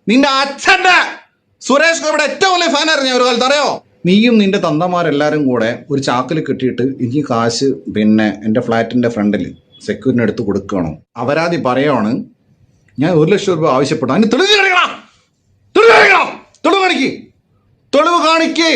നിന്റെ അച്ഛന്റെ സുരേഷ് ഗോപിയുടെ ഏറ്റവും വലിയ ഫാനായിരുന്നു ഞാൻ ഒരു കാലത്ത്, അറിയോ? നീയും നിന്റെ തന്തമാരെല്ലാരും കൂടെ ഒരു ചാക്കിൽ കെട്ടിയിട്ട് എനിക്ക് കാശ് പിന്നെ എൻ്റെ ഫ്ലാറ്റിന്റെ ഫ്രണ്ടിൽ സെക്യൂരിറ്റിന് എടുത്ത് കൊടുക്കണം. അപരാധി പറയുവാണ് ഞാൻ 1 ലക്ഷം രൂപ ആവശ്യപ്പെട്ടു. അതിന് തെളിവ് കാണിക്കണം, തെളിവ് കാണിക്കേ.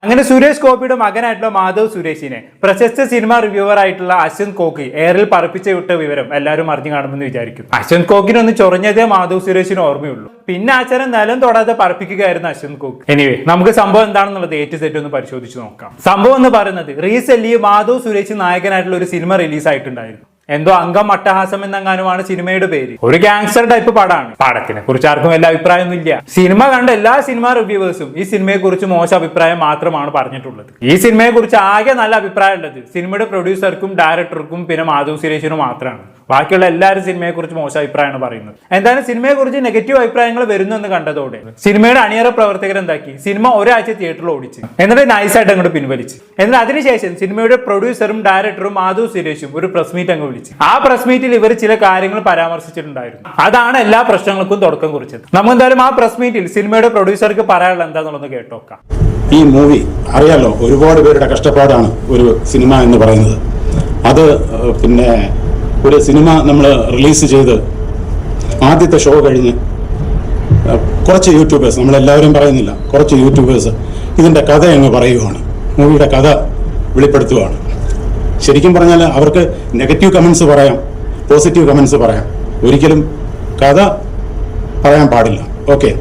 അങ്ങനെ സുരേഷ് ഗോപിയുടെ മകനായിട്ടുള്ള മാധവ് സുരേഷിനെ പ്രശസ്ത സിനിമ റിവ്യൂവർ ആയിട്ടുള്ള അശ്വന്ത് കോക്കി എയറിൽ പറപ്പിച്ച് വിട്ട വിവരം എല്ലാവരും അറിഞ്ഞു കാണുമെന്ന് വിചാരിക്കും. അശ്വന്ത് കോക്കിനൊന്ന് ചൊറഞ്ഞതേ മാധവ് സുരേഷിന് ഓർമ്മയുള്ളൂ. പിന്നെ ആചാരം നിലം തൊടാതെ പറപ്പിക്കുകയായിരുന്നു അശ്വന്ത് കോക്കി. എനിവേ, നമുക്ക് സംഭവം എന്താണെന്നുള്ളത് A-Z ഒന്ന് പരിശോധിച്ച് നോക്കാം. സംഭവം എന്ന് പറയുന്നത് റീസെന്റ് മാധവ് സുരേഷ് നായകനായിട്ടുള്ള ഒരു സിനിമ റിലീസ് ആയിട്ടുണ്ടായിരുന്നു. എന്തോ അംഗം അട്ടഹാസം എന്നെങ്ങാനുമാണ് സിനിമയുടെ പേര്. ഒരു ഗാങ്സ്റ്റർ ടൈപ്പ് പടമാണ്. പടത്തിനെ കുറിച്ച് ആർക്കും വലിയ അഭിപ്രായമൊന്നും ഇല്ല. സിനിമ കണ്ട എല്ലാ സിനിമ റിവ്യൂവേഴ്സും ഈ സിനിമയെ കുറിച്ച് മോശം അഭിപ്രായം മാത്രമാണ് പറഞ്ഞിട്ടുള്ളത്. ഈ സിനിമയെ കുറിച്ച് ആകെ നല്ല അഭിപ്രായം ഉള്ളത് സിനിമയുടെ പ്രൊഡ്യൂസർക്കും ഡയറക്ടർക്കും പിന്നെ മാധവ് സുരേഷിനും മാത്രമാണ്. ബാക്കിയുള്ള എല്ലാവരും സിനിമയെ കുറിച്ച് മോശം അഭിപ്രായമാണ് പറയുന്നത്. എന്തായാലും സിനിമയെ കുറിച്ച് നെഗറ്റീവ് അഭിപ്രായങ്ങൾ വരുന്നു എന്ന് കണ്ടതോടെ സിനിമയുടെ അണിയറ പ്രവർത്തകർ എന്താക്കി, സിനിമ ഒരാഴ്ച തിയേറ്ററിൽ ഓടിച്ച് എന്നിട്ട് നൈസായിട്ട് അങ്ങോട്ട് പിൻവലിച്ചു. എന്നാൽ അതിനുശേഷം സിനിമയുടെ പ്രൊഡ്യൂസറും ഡയറക്ടറും മാധവ് സുരേഷും ഒരു പ്രസ് മീറ്റ് അങ്ങ് വിളിച്ചു. ആ പ്രസ് മീറ്റിൽ ഇവർ ചില കാര്യങ്ങൾ പരാമർശിച്ചിട്ടുണ്ടായിരുന്നു. അതാണ് എല്ലാ പ്രശ്നങ്ങൾക്കും തുടക്കം കുറിച്ചത്. നമുക്ക് എന്തായാലും ആ പ്രസ് മീറ്റിൽ സിനിമയുടെ പ്രൊഡ്യൂസർക്ക് പറയാനുള്ള എന്താണെന്നുള്ളത് കേട്ടോക്കാം. ഈ മൂവി അറിയാലോ, ഒരുപാട് പേരുടെ കഷ്ടപ്പാടാണ് ഒരു സിനിമ എന്ന് പറയുന്നത്. അത് പിന്നെ ഒരു സിനിമ നമ്മൾ റിലീസ് ചെയ്ത് ആദ്യത്തെ ഷോ കഴിഞ്ഞ് കുറച്ച് യൂട്യൂബേഴ്സ്, നമ്മളെല്ലാവരും പറയുന്നില്ല, കുറച്ച് യൂട്യൂബേഴ്സ് ഇതിൻ്റെ കഥ അങ്ങ് പറയുവാണ്, മൂവിയുടെ കഥ വെളിപ്പെടുത്തുകയാണ്. ശരിക്കും പറഞ്ഞാൽ അവർക്ക് നെഗറ്റീവ് കമൻസ് പറയാം, പോസിറ്റീവ് കമൻസ് പറയാം, ഒരിക്കലും കഥ പറയാൻ പാടില്ല. ഓക്കെ,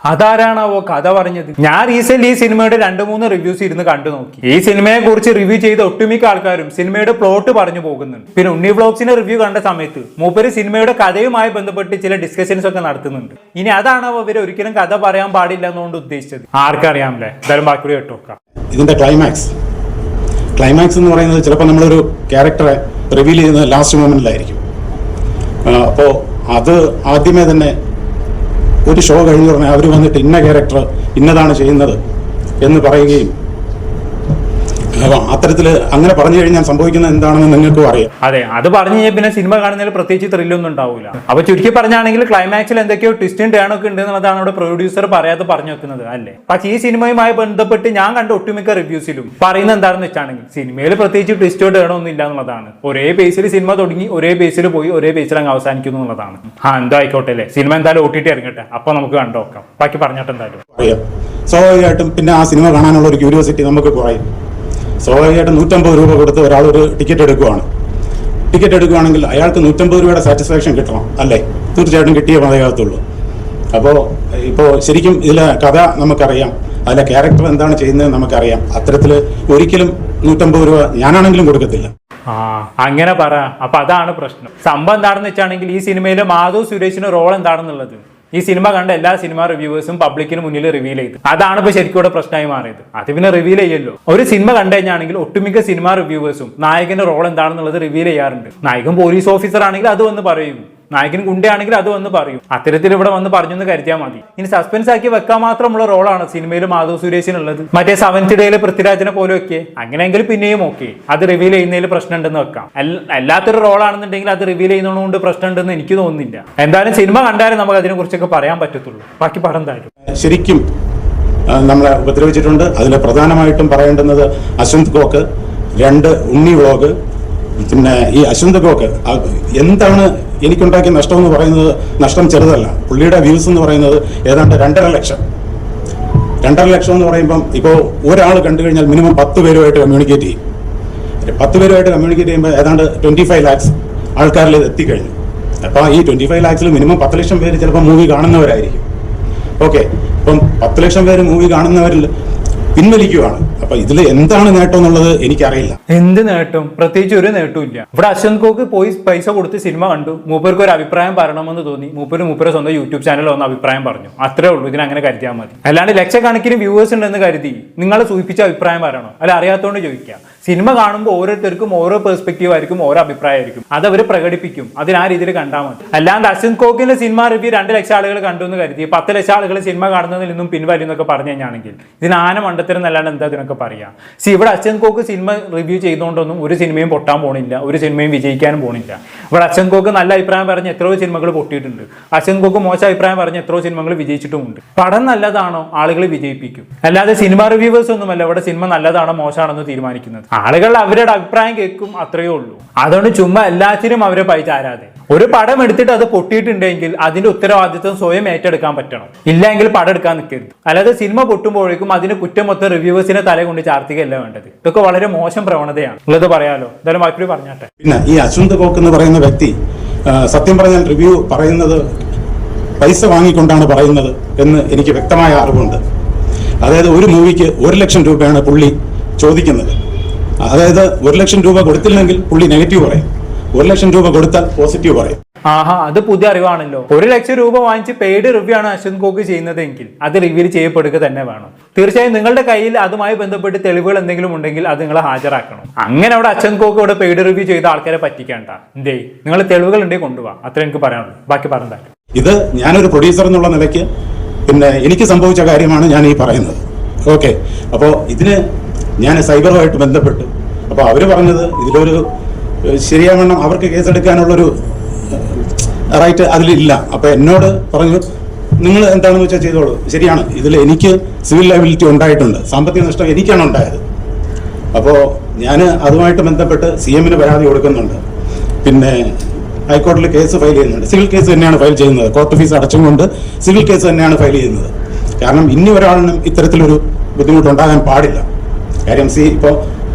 അതാരാണാവോ കഥ പറഞ്ഞത്? ഞാൻ റീസെന്റ് ഈ സിനിമയുടെ 2-3 റിവ്യൂസ് ഇരുന്ന് കണ്ടു നോക്കി. ഈ സിനിമയെ കുറിച്ച് റിവ്യൂ ചെയ്ത ഒട്ടുമിക്ക ആൾക്കാരും സിനിമയുടെ പ്ലോട്ട് പറഞ്ഞു പോകുന്നുണ്ട്. പിന്നെ ഉണ്ണി വ്ലോഗ്സിന്റെ റിവ്യൂ കണ്ട സമയത്ത് മൂപ്പര് സിനിമയുടെ കഥയുമായി ബന്ധപ്പെട്ട് ചില ഡിസ്കഷൻസ് ഒക്കെ നടത്തുന്നുണ്ട്. ഇനി അതാണാവോ ഇവർ ഒരിക്കലും കഥ പറയാൻ പാടില്ല എന്നുകൊണ്ട് ഉദ്ദേശിച്ചത്? ആർക്കറിയാമല്ലേ? എന്തായാലും ബാക്കി കേട്ടോക്കാം. ഇതിന്റെ ക്ലൈമാക്സ് എന്ന് പറയുന്നത് ചിലപ്പോൾ നമ്മളൊരു ക്യാരക്ടറെ റിവീൽ ചെയ്യുന്നത് ലാസ്റ്റ് മൊമെന്റിലായിരിക്കും. അപ്പോൾ അത് ആദ്യമേ തന്നെ ഒരു ഷോ കഴിഞ്ഞു പറഞ്ഞാൽ അവർ വന്നിട്ട് ഇന്ന ക്യാരക്ടർ ഇന്നതാണ് ചെയ്യുന്നത് എന്ന് പറയുകയും അത്തരത്തിൽ അങ്ങനെ പറഞ്ഞു കഴിഞ്ഞാൽ സംഭവിക്കുന്നത് എന്താണെന്ന് നിങ്ങൾക്കും അറിയാം. അതെ, അത് പറഞ്ഞു കഴിഞ്ഞാൽ പിന്നെ സിനിമ കാണുന്നതിൽ പ്രത്യേകിച്ച് ത്രില്ലൊന്നും ഉണ്ടാവില്ല. അപ്പൊ ചുരുക്കി പറഞ്ഞാണെങ്കിൽ ക്ലൈമാക്സിൽ എന്തൊക്കെയോ ട്വിസ്റ്റും ടേണൊക്കെ ഉണ്ട് എന്നുള്ളതാണ് ഇവിടെ പ്രൊഡ്യൂസർ പറയാതെ പറഞ്ഞു വെക്കുന്നത് അല്ലേ. പക്ഷേ ഈ സിനിമയുമായി ബന്ധപ്പെട്ട് ഞാൻ കണ്ട ഒട്ടുമിക്ക റിവ്യൂസിലും പറയുന്നത് എന്താണെന്ന് വെച്ചാണെങ്കിൽ സിനിമയിൽ പ്രത്യേകിച്ച് ട്വിസ്റ്റോ ടേണോ ഒന്നും ഇല്ല എന്നുള്ളതാണ്. ഒരേ ബേസിൽ സിനിമ തുടങ്ങി ഒരേ ബേസിൽ പോയി ഒരേ ബേസിൽ അങ്ങ് അവസാനിക്കുന്നു എന്നുള്ളതാണ്. എന്തോ ആയിക്കോട്ടെ അല്ലേ, സിനിമ എന്തായാലും OTT ഇറങ്ങട്ടെ, അപ്പൊ നമുക്ക് കണ്ടോക്കാം. ബാക്കി പറഞ്ഞിട്ട് എന്തായാലും അറിയാം. സ്വാഭാവികമായിട്ടും പിന്നെ ആ സിനിമ കാണാനുള്ള ഒരു ക്യൂരിയോസിറ്റി നമുക്ക് കുറയും. സ്വാഭാവികമായിട്ടും 150 രൂപ കൊടുത്ത് ഒരാളൊരു ടിക്കറ്റ് എടുക്കുകയാണെങ്കിൽ അയാൾക്ക് 150 രൂപയുടെ സാറ്റിസ്ഫാക്ഷൻ കിട്ടണം അല്ലേ? തീർച്ചയായിട്ടും കിട്ടിയേ മതിയാകത്തുള്ളൂ. ഇപ്പോൾ ശരിക്കും ഇതിലെ കഥ നമുക്കറിയാം, അതിലെ ക്യാരക്ടർ എന്താണ് ചെയ്യുന്നത് നമുക്കറിയാം. അത്തരത്തിൽ ഒരിക്കലും 150 രൂപ ഞാനാണെങ്കിലും കൊടുക്കത്തില്ല. അങ്ങനെ പറ. അപ്പൊ അതാണ് പ്രശ്നം. സംഭവം എന്താണെന്ന് വെച്ചാണെങ്കിൽ ഈ സിനിമയിലെ മാധവ് സുരേഷിന്റെ റോൾ എന്താണെന്നുള്ളത് ഈ സിനിമ കണ്ട എല്ലാ സിനിമ റിവ്യൂവേഴ്സും പബ്ലിക്കിന് മുന്നിൽ റിവീൽ ചെയ്തു. അതാണ് ഇപ്പൊ ശരിക്കും ഇവിടെ പ്രശ്നമായി മാറിയത്. അത് പിന്നെ റിവീൽ ചെയ്യല്ലോ. ഒരു സിനിമ കണ്ടു കഴിഞ്ഞാണെങ്കിൽ ഒട്ടുമിക്ക സിനിമ റിവ്യൂവേഴ്സും നായകന്റെ റോൾ എന്താണെന്നുള്ളത് റിവീൽ ചെയ്യാറുണ്ട്. നായകൻ പോലീസ് ഓഫീസർ ആണെങ്കിൽ അത് വന്ന് പറയും, നായകൻ ഗുണ്ടയാണെങ്കിൽ അത് വന്ന് പറയും. അത്തരത്തിൽ ഇവിടെ വന്ന് പറഞ്ഞെന്ന് കരുതിയാൽ മതി. ഇനി സസ്പെൻസ് ആക്കി വെക്കാൻ മാത്രമുള്ള റോളാണ് സിനിമയിൽ മാധവ് സുരേഷിനുള്ളത്. മറ്റേ 7th ഡേയിലെ പൃഥ്വിരാജിനെ പോലെ ഒക്കെ അങ്ങനെയെങ്കിൽ പിന്നെയും ഓക്കെ, അത് റിവീൽ ചെയ്യുന്നതിൽ പ്രശ്നം ഉണ്ടെന്ന് വെക്കാം. അല്ലാത്തൊരു റോളാണെന്നുണ്ടെങ്കിൽ അത് റിവീൽ ചെയ്യുന്നതുകൊണ്ട് പ്രശ്നം ഉണ്ടെന്ന് എനിക്ക് തോന്നുന്നില്ല. എന്തായാലും സിനിമ കണ്ടാലും നമുക്ക് അതിനെ കുറിച്ചൊക്കെ പറയാൻ പറ്റത്തുള്ളൂ. ബാക്കി പടം എന്തായാലും ശരിക്കും നമ്മളെ ഉപദ്രവിച്ചിട്ടുണ്ട്. അതിൽ പ്രധാനമായിട്ടും പറയേണ്ടുന്നത് അശ്വന്ത് കോക്ക്, 2 ഉണ്ണി വ്ലോഗ്. പിന്നെ ഈ അശ്വന്ത് കോക്ക് എന്താണ് എനിക്കുണ്ടാക്കിയ നഷ്ടം എന്ന് പറയുന്നത് നഷ്ടം ചെറുതല്ല. പുള്ളിയുടെ വ്യൂസ് എന്ന് പറയുന്നത് ഏതാണ്ട് 2.5 ലക്ഷം. 2.5 ലക്ഷം എന്ന് പറയുമ്പം ഇപ്പോൾ ഒരാൾ കണ്ടു കഴിഞ്ഞാൽ മിനിമം 10 പേരുമായിട്ട് കമ്മ്യൂണിക്കേറ്റ് ചെയ്യും. 10 പേരുമായിട്ട് കമ്മ്യൂണിക്കേറ്റ് ചെയ്യുമ്പോൾ ഏതാണ്ട് 25 ലാക്സ് ആൾക്കാരിൽ ഇത് എത്തിക്കഴിഞ്ഞു. അപ്പോൾ ഈ 25 ലാക്സിൽ മിനിമം 10 ലക്ഷം പേര് ചിലപ്പോൾ മൂവി കാണുന്നവരായിരിക്കും. ഓക്കെ, ഇപ്പം 10 ലക്ഷം പേര് മൂവി കാണുന്നവരിൽ പിൻവലിക്കുകയാണ്. അപ്പൊ ഇതിൽ എന്താണ് നേട്ടം എന്നുള്ളത് എനിക്കറിയില്ല. എന്ത് നേട്ടം? പ്രത്യേകിച്ച് ഒരു നേട്ടവും ഇല്ല. ഇവിടെ അശ്വന്ത് കോക്ക് പോയി പൈസ കൊടുത്ത് സിനിമ കണ്ടു, മൂപ്പർക്ക് ഒരു അഭിപ്രായം പറയണമെന്ന് തോന്നി, മൂപ്പര് സ്വന്തം യൂട്യൂബ് ചാനലിൽ വന്ന് അഭിപ്രായം പറഞ്ഞു. അത്രേ ഉള്ളൂ. ഇതിനങ്ങനെ കരുതിയാൽ മതി. അല്ലാണ്ട് ലക്ഷക്കണക്കിന് വ്യൂവേഴ്സ് ഉണ്ടെന്ന് കരുതി നിങ്ങളെ സൂചിപ്പിച്ച അഭിപ്രായം പറയണോ? അല്ല അറിയാത്തോണ്ട് ചോദിക്കുക. സിനിമ കാണുമ്പോൾ ഓരോരുത്തർക്കും ഓരോ പെർസ്പെക്റ്റീവ് ആയിരിക്കും, ഓരോ അഭിപ്രായമായിരിക്കും, അത് അവർ പ്രകടിപ്പിക്കും. അതിന് ആ രീതിയിൽ കണ്ടാൽ മതി. അല്ലാണ്ട് അശ്വന്ത് കോക്കിന്റെ സിനിമ റിവ്യൂ 2 ലക്ഷം ആളുകൾ കണ്ടു എന്ന് കരുതി 10 ലക്ഷം ആളുകൾ സിനിമ കാണുന്നതിൽ നിന്നും പിൻവലിയും എന്നൊക്കെ പറഞ്ഞു കഴിഞ്ഞാണെങ്കിൽ ഇതിന് ആന മണ്ടത്തരം എന്നല്ലാണ്ട് എന്താ ഇതിനൊക്കെ പറയാം. ഇവിടെ അശ്വന്ത് കോക്ക് സിനിമ റിവ്യൂ ചെയ്തുകൊണ്ടൊന്നും ഒരു സിനിമയും പൊട്ടാൻ പോണില്ല, ഒരു സിനിമയും വിജയിക്കാനും പോണില്ല. ഇവിടെ അശ്വന്ത് കോക്ക് നല്ല അഭിപ്രായം പറഞ്ഞ് എത്രയോ സിനിമകൾ പൊട്ടിയിട്ടുണ്ട്, അശ്വന്ത് കോക്ക് മോശം അഭിപ്രായം പറഞ്ഞ് എത്രയോ സിനിമകൾ വിജയിച്ചിട്ടുമുണ്ട്. പടം നല്ലതാണോ ആളുകൾ വിജയിപ്പിക്കും, അല്ലാതെ സിനിമ റിവ്യൂവേഴ്സ് ഒന്നുമല്ല ഇവിടെ സിനിമ നല്ലതാണോ മോശമാണെന്ന് തീരുമാനിക്കുന്നത്. ആളുകൾ അവരുടെ അഭിപ്രായം കേൾക്കും, അത്രയേ ഉള്ളൂ. അതുകൊണ്ട് ചുമ്മാ എല്ലാത്തിനും അവരെ പഴിച്ചാരാതെ ഒരു പടം എടുത്തിട്ട് അത് പൊട്ടിയിട്ടുണ്ടെങ്കിൽ അതിന്റെ ഉത്തരവാദിത്വം സ്വയം ഏറ്റെടുക്കാൻ പറ്റണം, ഇല്ലെങ്കിൽ പടം എടുക്കാൻ നിൽക്കരുത്. അല്ലാതെ സിനിമ പൊട്ടുമ്പോഴേക്കും അതിന് കുറ്റം മൊത്തം റിവ്യൂവേഴ്സിനെ തല കൊണ്ട് ചാർത്തുകയല്ല വേണ്ടത്. ഇതൊക്കെ വളരെ മോശം പ്രവണതയാണ് ഉള്ളത് പറയാലോ. എന്തായാലും ബാക്കി പറഞ്ഞാട്ടെ. പിന്നെ ഈ അശ്വന്ത് കോക്ക് എന്ന് പറയുന്ന വ്യക്തി സത്യം പറഞ്ഞാൽ റിവ്യൂ പറയുന്നത് പൈസ വാങ്ങിക്കൊണ്ടാണ് പറയുന്നത് എന്ന് എനിക്ക് വ്യക്തമായ അറിവുണ്ട്. അതായത് ഒരു മൂവിക്ക് 1 ലക്ഷം രൂപയാണ് പുള്ളി ചോദിക്കുന്നത്. അതായത് 1 ലക്ഷം രൂപ കൊടുത്തില്ലെങ്കിൽ പുള്ളി നെഗറ്റീവ് പറയും, 1 ലക്ഷം രൂപ കൊടുത്താൽ പോസിറ്റീവ് പറയും. ആഹാ, അത് പുതിയ അറിവാണല്ലോ. 1 ലക്ഷം രൂപ വാങ്ങിച്ച് പെയ്ഡ് റിവ്യൂ ആണ് അശ്വന്ത് കോക്ക് ചെയ്യുന്നതെങ്കിൽ അത് റിവ്യൂ ചെയ്യപ്പെടുക തന്നെ വേണം. തീർച്ചയായും നിങ്ങളുടെ കയ്യിൽ അതുമായി ബന്ധപ്പെട്ട് തെളിവുകൾ എന്തെങ്കിലും ഉണ്ടെങ്കിൽ അത് നിങ്ങൾ ഹാജരാക്കണം. അങ്ങനെ അവിടെ അശ്വന്ത് കോക്ക് ഇവിടെ പെയ്ഡ് റിവ്യൂ ചെയ്ത ആൾക്കാരെ പറ്റിക്കേണ്ട. എന്തേ നിങ്ങൾ തെളിവുകൾ ഉണ്ടെങ്കിൽ കൊണ്ടുപോവാ, അത്ര എനിക്ക് പറയാനുള്ളൂ. ബാക്കി പറഞ്ഞാൽ ഇത് ഞാനൊരു പ്രൊഡ്യൂസർ എന്നുള്ള നിലയ്ക്ക് പിന്നെ എനിക്ക് സംഭവിച്ച കാര്യമാണ് ഞാൻ ഈ പറയുന്നത്. ഓക്കെ, അപ്പോൾ ഇതിന് ഞാൻ സൈബറുമായിട്ട് ബന്ധപ്പെട്ടു. അപ്പോൾ അവർ പറഞ്ഞത് ഇതിലൊരു ശരിയാവണ്ണം അവർക്ക് കേസെടുക്കാനുള്ളൊരു റൈറ്റ് അതിലില്ല. അപ്പോൾ എന്നോട് പറഞ്ഞു നിങ്ങൾ എന്താണെന്ന് വെച്ചാൽ ചെയ്തോളൂ. ശരിയാണ്, ഇതിൽ എനിക്ക് സിവിൽ ലയബിലിറ്റി ഉണ്ടായിട്ടുണ്ട്, സാമ്പത്തിക നഷ്ടം എനിക്കാണ് ഉണ്ടായത്. അപ്പോൾ ഞാൻ അതുമായിട്ട് ബന്ധപ്പെട്ട് CM-ന് പരാതി കൊടുക്കുന്നുണ്ട്, പിന്നെ ഹൈക്കോടതിയിൽ കേസ് ഫയൽ ചെയ്യുന്നുണ്ട്. സിവിൽ കേസ് തന്നെയാണ് ഫയൽ ചെയ്യുന്നത്, കോർട്ട് ഫീസ് അടച്ചും കൊണ്ട് സിവിൽ കേസ് തന്നെയാണ് ഫയൽ ചെയ്യുന്നത്. കാരണം ഇനി ഒരാളിനും ഇത്തരത്തിലൊരു ബുദ്ധിമുട്ടുണ്ടാകാൻ പാടില്ല. കാര്യം ഇപ്പോൾ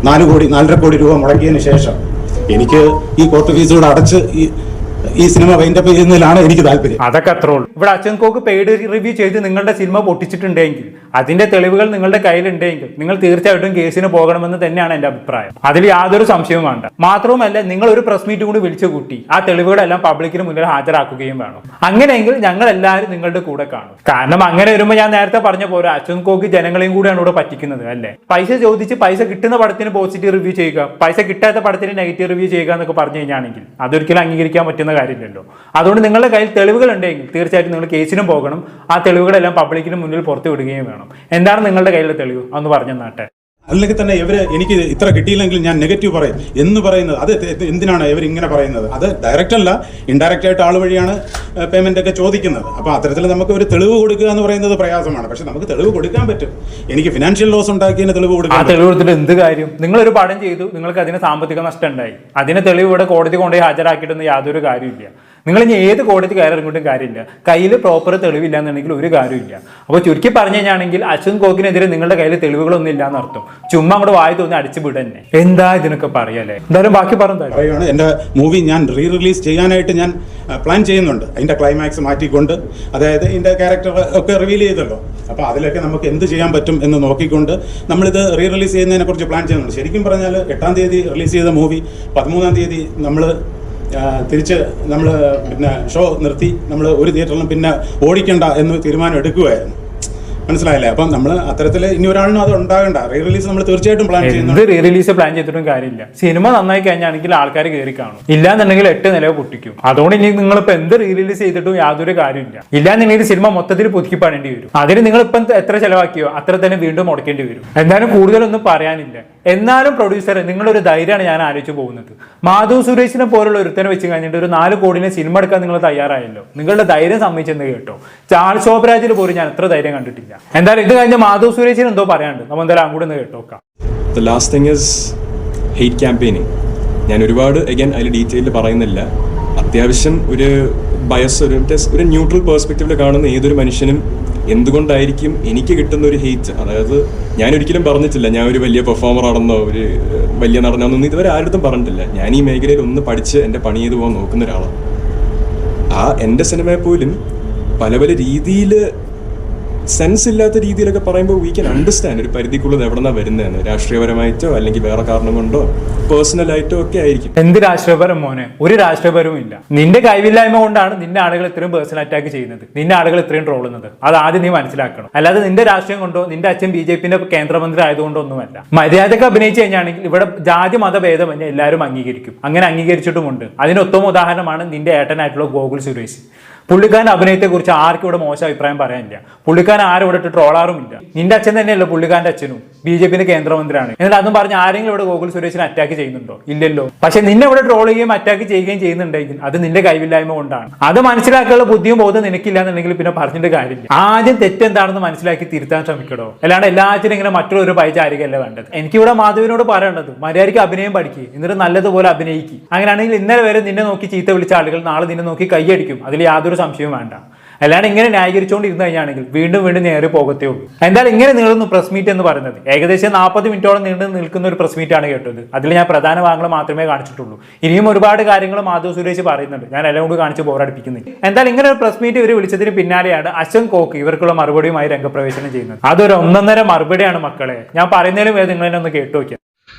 4.5 കോടി രൂപ മുടക്കിയതിന് ശേഷം എനിക്ക് ഈ കോർട്ട് ഫീസുകൂടെ അടച്ച് ഈ സിനിമ വൈൻഡപ്പ് ചെയ്യുന്നതിലാണ് എനിക്ക് താല്പര്യം. അതൊക്കെ അത്രേ ഉള്ളൂ. ഇവിടെ അശ്വന്ത് കോക്ക് പെയ്ഡ് റിവ്യൂ ചെയ്ത് നിങ്ങളുടെ സിനിമ പൊട്ടിച്ചിട്ടുണ്ടെങ്കിൽ അതിന്റെ തെളിവുകൾ നിങ്ങളുടെ കയ്യിലുണ്ടെങ്കിൽ നിങ്ങൾ തീർച്ചയായിട്ടും കേസിന് പോകണമെന്ന് തന്നെയാണ് എന്റെ അഭിപ്രായം. അതിൽ യാതൊരു സംശയവും വേണ്ട. മാത്രവുമല്ല, നിങ്ങൾ ഒരു പ്രസ് മീറ്റ് കൂടി വിളിച്ചു കൂട്ടി ആ തെളിവുകളെല്ലാം പബ്ലിക്കിന് മുന്നിൽ ഹാജരാക്കുകയും വേണം. അങ്ങനെയെങ്കിൽ ഞങ്ങൾ എല്ലാവരും നിങ്ങളുടെ കൂടെ കാണും. കാരണം അങ്ങനെ വരുമ്പോൾ ഞാൻ നേരത്തെ പറഞ്ഞ പോലെ അശ്വന്ത് കോക്ക് ജനങ്ങളെയും കൂടിയാണ് ഇവിടെ പറ്റിക്കുന്നത് അല്ലേ. പൈസ ചോദിച്ച് പൈസ കിട്ടുന്ന പടത്തിന് പോസിറ്റീവ് റിവ്യൂ ചെയ്യുക, പൈസ കിട്ടാത്ത പടത്തിന് നെഗറ്റീവ് റിവ്യൂ ചെയ്യുക എന്നൊക്കെ പറഞ്ഞു കഴിഞ്ഞാണെങ്കിൽ അതൊരിക്കലും അംഗീകരിക്കാൻ പറ്റുന്ന കാര്യമില്ലല്ലോ. അതുകൊണ്ട് നിങ്ങളുടെ കയ്യിൽ തെളിവുകൾ ഉണ്ടെങ്കിൽ തീർച്ചയായിട്ടും നിങ്ങൾ കേസിനും പോകണം. ആ തെളിവുകളെല്ലാം പബ്ലിക്കിന് മുന്നിൽ പുറത്തു വിടുകയും വേണം. എന്താണ് നിങ്ങളുടെ കയ്യിലെ തെളിവ് അതൊന്ന് പറഞ്ഞു തന്നാട്ടെ. അല്ലെങ്കിൽ തന്നെ ഇവര് എനിക്ക് ഇത്ര കിട്ടിയില്ലെങ്കിൽ ഞാൻ നെഗറ്റീവ് പറയും എന്ന് പറയുന്നത് അത് എന്തിനാണ് ഇവർ ഇങ്ങനെ പറയുന്നത്? അത് ഡയറക്റ്റ് അല്ല, ഇൻഡയറക്റ്റ് ആയിട്ട് ആൾ വഴിയാണ് പേയ്മെന്റ് ഒക്കെ ചോദിക്കുന്നത്. അപ്പോൾ അത്തരത്തിൽ നമുക്ക് ഒരു തെളിവ് കൊടുക്കുക എന്ന് പറയുന്നത് പ്രയാസമാണ്. പക്ഷെ നമുക്ക് തെളിവ് കൊടുക്കാൻ പറ്റും. എനിക്ക് ഫിനാൻഷ്യൽ ലോസ് ഉണ്ടാക്കിയതിന് തെളിവ് കൊടുക്കാം. ആ തെളിവ് കൊടുത്തിട്ട് എന്ത് കാര്യം? നിങ്ങളൊരു പടം ചെയ്തു, നിങ്ങൾക്ക് അതിന് സാമ്പത്തിക നഷ്ടം ഉണ്ടായി, അതിന് തെളിവ് ഇവിടെ കോടതി കൊണ്ടുപോയി ഹാജരാക്കിയിട്ടൊന്നും യാതൊരു കാര്യമില്ല. നിങ്ങൾ ഇനി ഏത് കോടതി കയറിക്കൊണ്ടും കാര്യമില്ല, കയ്യിൽ പ്രോപ്പർ തെളിവില്ല എന്നുണ്ടെങ്കിൽ ഒരു കാര്യമില്ല. അപ്പോൾ ചുരുക്കി പറഞ്ഞു കഴിഞ്ഞാണെങ്കിൽ അശ്വന്ത് കോക്കിനെതിരെ നിങ്ങളുടെ കയ്യിൽ തെളിവുകളൊന്നും ഇല്ല എന്നർത്ഥം. ചുമ്മാ അങ്ങോട്ട് വായി തോന്നി അടിച്ചു വിടന്നെ. എന്താ ഇതിനൊക്കെ പറയല്ലേ? എന്തായാലും ബാക്കി പറയുകയാണ്. എന്റെ മൂവി ഞാൻ റിലീസ് ചെയ്യാനായിട്ട് ഞാൻ പ്ലാൻ ചെയ്യുന്നുണ്ട്. അതിന്റെ ക്ലൈമാക്സ് മാറ്റിക്കൊണ്ട്, അതായത് ഇതിന്റെ ക്യാരക്ടർ ഒക്കെ റിവീൽ ചെയ്തല്ലോ. അപ്പോൾ അതിലൊക്കെ നമുക്ക് എന്ത് ചെയ്യാൻ പറ്റും എന്ന് നോക്കിക്കൊണ്ട് നമ്മളിത് റിലീസ് ചെയ്യുന്നതിനെ കുറിച്ച് പ്ലാൻ ചെയ്യുന്നുണ്ട്. ശരിക്കും പറഞ്ഞാൽ 8-ാം തീയതി റിലീസ് ചെയ്ത മൂവി 13-ാം തീയതി നമ്മൾ തിരിച്ച് നമ്മൾ പിന്നെ ഷോ നിർത്തി നമ്മൾ ഒരു തിയേറ്ററിലും പിന്നെ ഓടിക്കണ്ട എന്ന് തീരുമാനം എടുക്കുകയായിരുന്നു. മനസ്സിലായില്ലേ? അപ്പം നമ്മൾ അത്തരത്തിൽ ഇനി ഒരാളിനും അത് ഉണ്ടാകണ്ട. റീ റിലീസ് നമ്മൾ തീർച്ചയായിട്ടും പ്ലാൻ ചെയ്യുന്നത്. റീ റിലീസ് പ്ലാൻ ചെയ്തിട്ടും കാര്യമില്ല. സിനിമ നന്നായി കഴിഞ്ഞാണെങ്കിൽ ആൾക്കാർ കയറി കാണും, ഇല്ലാന്നുണ്ടെങ്കിൽ 8 നില പൊട്ടിക്കും. അതുകൊണ്ട് ഇനി നിങ്ങളിപ്പോ എന്ത് റീ റിലീസ് ചെയ്തിട്ടും യാതൊരു കാര്യമില്ല. ഇല്ലാന്നുണ്ടെങ്കിൽ സിനിമ മൊത്തത്തിൽ പുതുക്കി പണേണ്ടി വരും. അതിന് നിങ്ങൾ ഇപ്പം എത്ര ചെലവാക്കിയോ അത്ര തന്നെ വീണ്ടും മുടക്കേണ്ടി വരും. എന്തായാലും കൂടുതലൊന്നും പറയാനില്ല. എന്നാലും പ്രൊഡ്യൂസർ നിങ്ങളൊരു ധൈര്യമാണ് ഞാൻ ആലോചിച്ച് പോകുന്നത്. മാധവ് സുരേഷിനെ പോലുള്ള ഒരുത്തനെ വെച്ച് കഴിഞ്ഞിട്ട് ഒരു 4 കോടിനെ സിനിമ എടുക്കാൻ നിങ്ങൾ തയ്യാറായല്ലോ. നിങ്ങളുടെ ധൈര്യം സമ്മതിച്ചെന്ന് കേട്ടോ. ചാൾസ് ശോഭരാജിൽ പോലും ഞാൻ എത്ര ധൈര്യം കണ്ടിട്ടില്ല. എന്തായാലും ഇത് കഴിഞ്ഞ മാധവ് സുരേഷിന് എന്തോ പറയാനുണ്ട്, നമ്മൾ എന്തായാലും അങ്ങോട്ട് ഒന്ന് കേട്ടോക്കാം. The last thing is hate campaigning. ഞാൻ ഒരുപാട് അതിൽ ഡീറ്റെയിൽ പറയുന്നില്ല. അത്യാവശ്യം ഒരു ബയസ്, ഒരു ന്യൂട്രൽ പേഴ്സ്പെക്റ്റീവിൽ കാണുന്ന ഏതൊരു മനുഷ്യനും എന്തുകൊണ്ടായിരിക്കും എനിക്ക് കിട്ടുന്ന ഒരു ഹെയ്റ്റ്, അതായത് ഞാൻ ഒരിക്കലും പറഞ്ഞിട്ടില്ല ഞാൻ ഒരു വലിയ പെർഫോമർ ആണെന്നോ ഒരു വലിയ നടനാണെന്നൊന്നും ഇതുവരെ ആരുടെ പറഞ്ഞിട്ടില്ല. ഞാൻ ഈ മേഖലയിൽ ഒന്ന് പഠിച്ച് എൻ്റെ പണി ചെയ്ത് പോകാൻ നോക്കുന്ന ഒരാളാണ്. എൻ്റെ സിനിമയെ പോലും പല പല രീതിയിൽ സെൻസ് ഇല്ലാത്ത രീതിയിലൊക്കെ പറയുമ്പോൾ വി ക്യാൻ അണ്ടർസ്റ്റാൻഡ് ഒരു പരിധിക്കുള്ളത് എവിടെ നിന്നാണ് വരുന്നതെന്ന്, രാഷ്ട്രീയപരമായിട്ടോ അല്ലെങ്കിൽ വേറെ കാരണം കൊണ്ടോ പേഴ്സണലായിട്ടോ ഒക്കെ ആയിരിക്കും. എന്ത് രാഷ്ട്രീയപരം മോനെ? ഒരു രാഷ്ട്രീയപരവും ഇല്ല. നിന്റെ കഴിവില്ലായ്മ കൊണ്ടാണ് നിന്റെ ആളുകൾ ഇത്രയും പേഴ്സണൽ അറ്റാക്ക് ചെയ്യുന്നത്, നിന്റെ ആളുകൾ ഇത്രയും ട്രോളുന്നത്. അത് ആദ്യം നീ മനസ്സിലാക്കണം. അല്ലാതെ നിന്റെ രാഷ്ട്രീയം കൊണ്ടോ നിന്റെ അച്ഛൻ BJP-ന്റെ കേന്ദ്രമന്ത്രി ആയതുകൊണ്ടോ ഒന്നുമല്ല. മര്യാദക്ക് അഭിനയിച്ചു കഴിഞ്ഞാണെങ്കിൽ ഇവിടെ ജാതി മതഭേദം തന്നെ എല്ലാവരും അംഗീകരിക്കും. അങ്ങനെ അംഗീകരിച്ചിട്ടുമുണ്ട്. അതിനൊത്തം ഉദാഹരണമാണ് നിന്റെ ഏട്ടനായിട്ടുള്ള ഗോകുൽ സുരേഷ്. പുള്ളിക്കാരൻ അഭിനയത്തെ കുറിച്ച് ആർക്കും ഇവിടെ മോശം അഭിപ്രായം പറയാനില്ല. പുള്ളിക്കാരൻ ആരും ഇവിടെ ട്രോളാറുമില്ല. നിന്റെ അച്ഛൻ തന്നെയല്ലോ പുള്ളിക്കാരന്റെ അച്ഛനും BJP-ന്റെ കേന്ദ്രമന്ത്രിയാണ്. എന്നിട്ട് അതും പറഞ്ഞ് ആരെങ്കിലും ഇവിടെ ഗോകുൽ സുരേഷിനെ അറ്റാക്ക് ചെയ്യുന്നുണ്ടോ? ഇല്ലല്ലോ. പക്ഷെ നിന്നെ ഇവിടെ ട്രോൾ ചെയ്യുകയും അറ്റാക്ക് ചെയ്യുകയും ചെയ്യുന്നുണ്ടെങ്കിൽ അത് നിന്റെ കഴിവില്ലായ്മ കൊണ്ടാണ്. അത് മനസ്സിലാക്കാനുള്ള ബുദ്ധിയും ബോധം നിനക്കില്ല എന്നുണ്ടെങ്കിൽ പിന്നെ പറഞ്ഞിട്ട് കാര്യമില്ല. ആദ്യം തെറ്റെന്താണെന്ന് മനസ്സിലാക്കി തിരുത്താൻ ശ്രമിക്കണോ, അല്ലാണ്ട് എല്ലാത്തിനും ഇങ്ങനെ മറ്റുള്ളൊരു പൈചാരികയല്ല വേണ്ടത്. എനിക്കിവിടെ മാധവിനോട് പറയേണ്ടത് മര്യാദയ്ക്ക് അഭിനയം പഠിക്കുക, എന്നിട്ട് നല്ലതുപോലെ അഭിനയിക്കുക. അങ്ങനെയാണെങ്കിൽ ഇന്നലെ വരെ നിന്നെ നോക്കി ചീത്ത വിളിച്ച ആളുകൾ നാളെ നിന്നെ നോക്കി കൈയടിക്കും. അതിൽ യാതൊരു സംശയവും വേണ്ട. അല്ലാണ്ട് ഇങ്ങനെ ന്യായീകരിച്ചുകൊണ്ടിരുന്നു കഴിഞ്ഞാണെങ്കിൽ വീണ്ടും വീണ്ടും നേരെ പോകത്തേ ഉള്ളൂ. എന്തായാലും ഇങ്ങനെ നീളുന്നു പ്രസ് മീറ്റ് എന്ന് പറയുന്നത്. ഏകദേശം 40 മിനിറ്റോളം നീണ്ടു നിൽക്കുന്ന ഒരു പ്രസ് മീറ്റ് ആണ് കേട്ടത്. അതിൽ ഞാൻ പ്രധാന ഭാഗങ്ങൾ മാത്രമേ കാണിച്ചിട്ടുള്ളൂ. ഇനിയും ഒരുപാട് കാര്യങ്ങൾ മാധവ് സുരേഷ് പറയുന്നുണ്ട്. ഞാൻ എല്ലാം കൂടി കാണിച്ച് ബോറടിപ്പിക്കുന്നില്ല. എന്തായാലും ഇങ്ങനെ ഒരു പ്രസ് മീറ്റ് ഇവർ വിളിച്ചതിന് പിന്നാലെയാണ് അശ്വന്ത് കോക്ക് ഇവർക്കുള്ള മറുപടിയുമായി രംഗപ്രവേശനം ചെയ്യുന്നത്. അതൊരു 1.5 മറുപടിയാണ് മക്കളെ. ഞാൻ പറയുന്നതിലും വേറെ നിങ്ങൾ തന്നെ ഒന്ന് കേട്ടു നോക്കിയാൽ.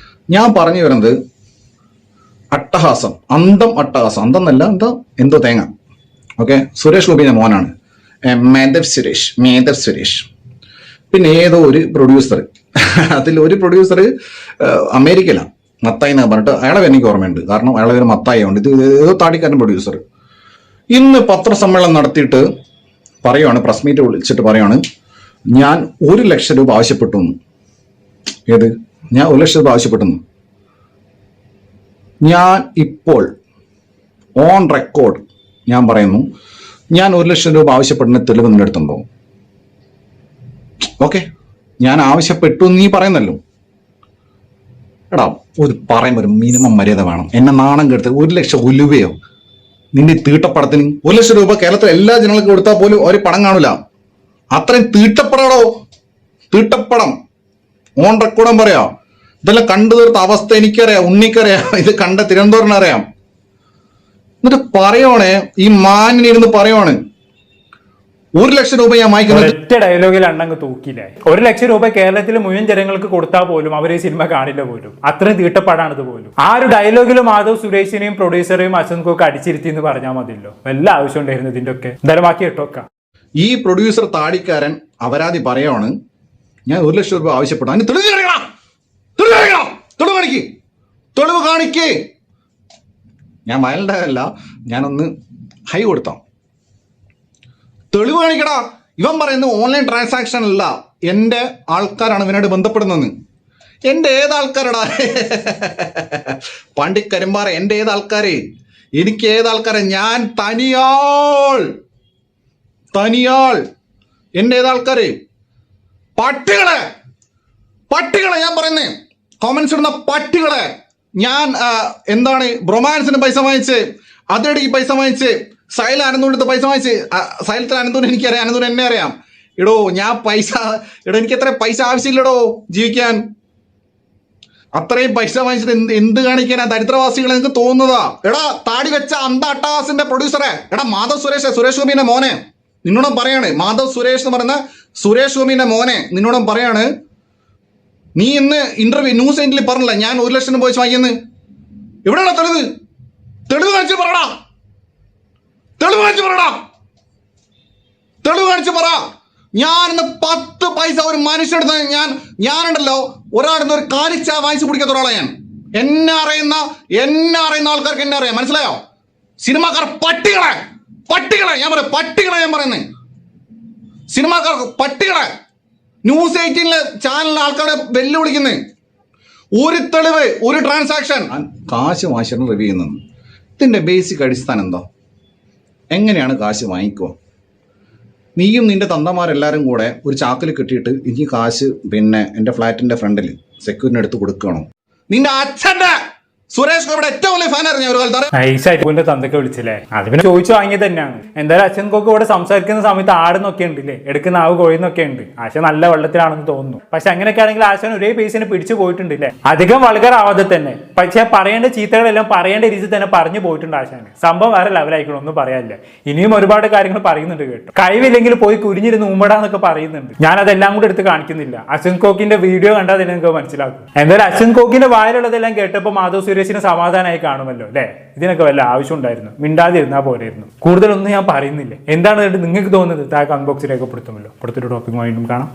ഞാൻ പറഞ്ഞു വരുന്നത് അട്ടഹാസം, അന്തം അട്ടഹാസം, അന്തം എന്നല്ല, എന്തോ തേങ്ങ. ഓക്കെ, സുരേഷ് ഗോപിന്റെ മോനാണ് മേധവ് സുരേഷ്. പിന്നെ ഏതോ ഒരു പ്രൊഡ്യൂസർ, അതിൽ ഒരു പ്രൊഡ്യൂസർ അമേരിക്കയിലാണ്, മത്തായി എന്ന് പറഞ്ഞിട്ട് അയാളെ എനിക്ക് ഓർമ്മയുണ്ട്. കാരണം അയാളെ പേര് മത്തായി ഉണ്ട്. ഇത് ഏതോ താടിക്കാരൻ പ്രൊഡ്യൂസർ ഇന്ന് പത്രസമ്മേളനം നടത്തിയിട്ട് പറയുവാണ്, പ്രസ് മീറ്റ് വിളിച്ചിട്ട് പറയുവാണ്, ഞാൻ 1 ലക്ഷം രൂപ ആവശ്യപ്പെട്ടു. ഏത്? ഞാൻ 1 ലക്ഷം രൂപ ആവശ്യപ്പെട്ടു. ഞാൻ ഇപ്പോൾ ഓൺ റെക്കോർഡ് ഞാൻ പറയുന്നു, ഞാൻ 1 ലക്ഷം രൂപ ആവശ്യപ്പെടുന്ന തെളിവ് നിന്റെ അടുത്തുണ്ടോ? ഓക്കെ, ഞാൻ ആവശ്യപ്പെട്ടു നീ പറയുന്നല്ലോ. എടാ, പറയുമ്പോൾ ഒരു മിനിമം മര്യാദ വേണം. എന്നെ നാണം കെടുത്ത് 1 ലക്ഷം ഉലുവയോ നിന്റെ തീട്ടപ്പടത്തിന്? 1 ലക്ഷം രൂപ കേരളത്തിലെ എല്ലാ ജനങ്ങൾക്കും കൊടുത്താൽ പോലും ഒരു പണം കാണൂല. അത്രയും തീട്ടപ്പടോ, തീട്ടപ്പടം ഓൺ റെക്കോർഡും പറയാം. ഇതെല്ലാം കണ്ടു തീർത്ത അവസ്ഥ എനിക്കറിയാം, ഉണ്ണിക്കറിയാം, ഇത് കണ്ട തിരുവനന്തപുരത്തിനറിയാം. എന്നിട്ട് പറയണേ, ഈ മാനിനിരുന്ന് പറയണേ 1 ലക്ഷം രൂപ ഞാൻ വാങ്ങിക്കുന്നത്. ഒറ്റ ഡയലോഗിൽ അണ്ണങ്ങ് തൂക്കിയില്ലേ. 1 ലക്ഷം രൂപ കേരളത്തിലെ മുഴുവൻ ജനങ്ങൾക്ക് കൊടുത്താൽ പോലും അവർ ഈ സിനിമ കാണില്ല പോലും. അത്രയും തീട്ടപ്പാടാണിത് പോലും. ആ ഒരു ഡയലോഗിൽ മാധവ് സുരേഷിനെയും പ്രൊഡ്യൂസറെയും അശ്വന്ത് കോക്ക് അടിച്ചിരുത്തി എന്ന് പറഞ്ഞാൽ മതിയല്ലോ. വല്ല ആവശ്യം ഉണ്ടായിരുന്നു ഇതിന്റെ ഒക്കെ. എന്തായാലും ബാക്കി കേട്ടോക്കാം. ഈ പ്രൊഡ്യൂസർ താടിക്കാരൻ അപരാധി പറയാണ്, ഞാൻ 1 ലക്ഷം രൂപ ആവശ്യപ്പെട്ടു. അതിന് തെളിവ് കാണിക്കേ. ഞാൻ വയലൻ്റല്ല, ഞാനൊന്ന് ഹൈ കൊടുത്താം. തെളിവ് കാണിക്കടാ. ഇവൻ പറയുന്നത് ഓൺലൈൻ ട്രാൻസാക്ഷൻ അല്ല, എൻ്റെ ആൾക്കാരാണ് ഇവനോട് ബന്ധപ്പെടുന്നത്. എൻ്റെ ഏത് ആൾക്കാരടാ? പണ്ടിക്കരിമ്പാറ എൻ്റെ ഏത് ആൾക്കാരെ? എനിക്ക് ഏത് ആൾക്കാരെ? ഞാൻ തനിയാൾ. എൻ്റെ ഏത് ആൾക്കാരെ? പട്ടികളെ ഞാൻ പറയുന്നേ, കോമൻസ് ഇടുന്ന പട്ടികളെ. ഞാൻ എന്താണ് ബ്രൊമാൻസിന് പൈസ വാങ്ങിച്ച്, അതിരടിക്ക് പൈസ വാങ്ങിച്ച്, സൈല അനന്തൂരിന്റെ പൈസ വാങ്ങിച്ച്. സൈലത്തിന് അനന്തൂരിനെ എനിക്കറിയാം, അനന്തൂരിനെ എന്നെ അറിയാം. എടോ ഞാൻ പൈസ, എനിക്ക് എത്ര പൈസ ആവശ്യമില്ലടോ ജീവിക്കാൻ. അത്രയും പൈസ വാങ്ങിച്ചിട്ട് എന്ത് കാണിക്കാനാ ദരിദ്രവാസികളെ നിങ്ങൾക്ക് തോന്നുന്നതാ? എടാ താടി വെച്ച അട്ടാസിന്റെ പ്രൊഡ്യൂസറെ, എടാ മാധവ് സുരേഷ് ഗോപിന്റെ മോനെ, നിന്നോടും പറയാണ്. മാധവ് സുരേഷ് എന്ന് പറയുന്ന സുരേഷ് ഗോപിന്റെ മോനെ, നിന്നോടും പറയാണ്, നീ ഇന്ന് ഇന്റർവ്യൂ ന്യൂസ് എയ്റ്റിൽ പറഞ്ഞില്ല ഞാൻ 1 ലക്ഷം രൂപ വെച്ച് വാങ്ങിയെന്ന്. എവിടെയാണോ തെളിവ്? തെളിവ് കാണിച്ച് പറ. ഞാനിന്ന് 10 പൈസ ഒരു മനുഷ്യടുത്ത് ഞാനുണ്ടല്ലോ ഒരാടുന്ന് ഒരു കാലിച്ച വാങ്ങിച്ചു കുടിക്കാത്ത ഒരാളെ ഞാൻ. എന്നെ അറിയുന്ന ആൾക്കാർക്ക് എന്നെ അറിയാം, മനസ്സിലായോ? സിനിമാക്കാർ പട്ടികളെ ഞാൻ പറയാം, പട്ടികളെ ഞാൻ പറയുന്നത്. സിനിമാക്കാർക്ക് പട്ടികളെ. ന്യൂസ് 18 ചാനലിലെ ആൾക്കാരെ വെല്ലുവിളിക്കുന്നത്. ഒരു തെളിവ്, ഒരു ട്രാൻസാക്ഷൻ. കാശ് വാങ്ങിച്ചിട്ട് റിവ്യൂ ചെയ്യുന്നത്. ഇതിന്റെ ബേസിക് അടിസ്ഥാനം എന്താ? എങ്ങനെയാണ് കാശ് വാങ്ങിക്കുക? നീയും നിന്റെ തന്തമാരെല്ലാവരും കൂടെ ഒരു ചാക്കിൽ കെട്ടിയിട്ട് എനിക്ക് കാശ് പിന്നെ എൻ്റെ ഫ്ലാറ്റിന്റെ ഫ്രണ്ടിൽ സെക്യൂരിറ്റിന് എടുത്ത് കൊടുക്കുകയാണോ? നിന്റെ അച്ഛൻ്റെ സുരേഷ് ഗോപിയുടെ ഏറ്റവും വലിയ ഫാനായിരുന്നു ഞാൻ ഒരു കാലത്ത് അറിയോ? നൈസായിട്ട് തന്തൊക്കെ വിളിച്ചില്ലേ? അത് പിന്നെ ചോദിച്ചു വാങ്ങിയത് തന്നെയാണ്. എന്തായാലും അശ്വന്ത് കോക്ക് ഇവിടെ സംസാരിക്കുന്ന സമയത്ത് ആടുന്നൊക്കെ ഉണ്ടല്ലേ, എടുക്കുന്ന ആവ് കൊഴിയുന്നൊക്കെ ഉണ്ട്. ആശ നല്ല വെള്ളത്തിലാണെന്ന് തോന്നുന്നു. പക്ഷെ അങ്ങനെയൊക്കെ ആണെങ്കിൽ ആശാൻ ഒരേ പേസിനെ പിടിച്ചു പോയിട്ടുണ്ടല്ലേ, അധികം വൾഗറാവാതെ തന്നെ. പക്ഷെ പറയേണ്ട ചീത്തകളെല്ലാം പറയേണ്ട രീതിയിൽ തന്നെ പറഞ്ഞു പോയിട്ടുണ്ട് ആശാന്. സംഭവം വേറെ ലെവലായിക്കണം, ഒന്നും പറയാനില്ല. ഇനിയും ഒരുപാട് കാര്യങ്ങൾ പറയുന്നുണ്ട് കേട്ടോ. കഴിവില്ലെങ്കിൽ പോയി കുരിഞ്ഞിരുന്ന് ഉമ്മടാന്നൊക്കെ പറയുന്നുണ്ട്. ഞാൻ അതെല്ലാം കൂടെ എടുത്ത് കാണിക്കുന്നില്ല. അശ്വന്ത് കോക്കിന്റെ വീഡിയോ കണ്ടാൽ തന്നെ നിങ്ങൾക്ക് മനസ്സിലാക്കും. എന്തായാലും അശ്വന്ത് കോക്കിന്റെ വായിലുള്ളതെല്ലാം കേട്ടപ്പോൾ മാധവ് സുരേഷിന് സമാധാനമായി കാണുമല്ലോ അല്ലെ? ഇതിനൊക്കെ വല്ല ആവശ്യം ഉണ്ടായിരുന്നു? മിണ്ടാതിരുന്നാൽ പോലെയായിരുന്നു. കൂടുതലൊന്നും ഞാൻ പറയുന്നില്ല. എന്താണ് നിങ്ങൾക്ക് തോന്നുന്നത്? താഴെ കമന്റ് ബോക്സിൽ രേഖപ്പെടുത്തുമല്ലോ. അടുത്തൊരു ടോപ്പിക് വീണ്ടും കാണാം.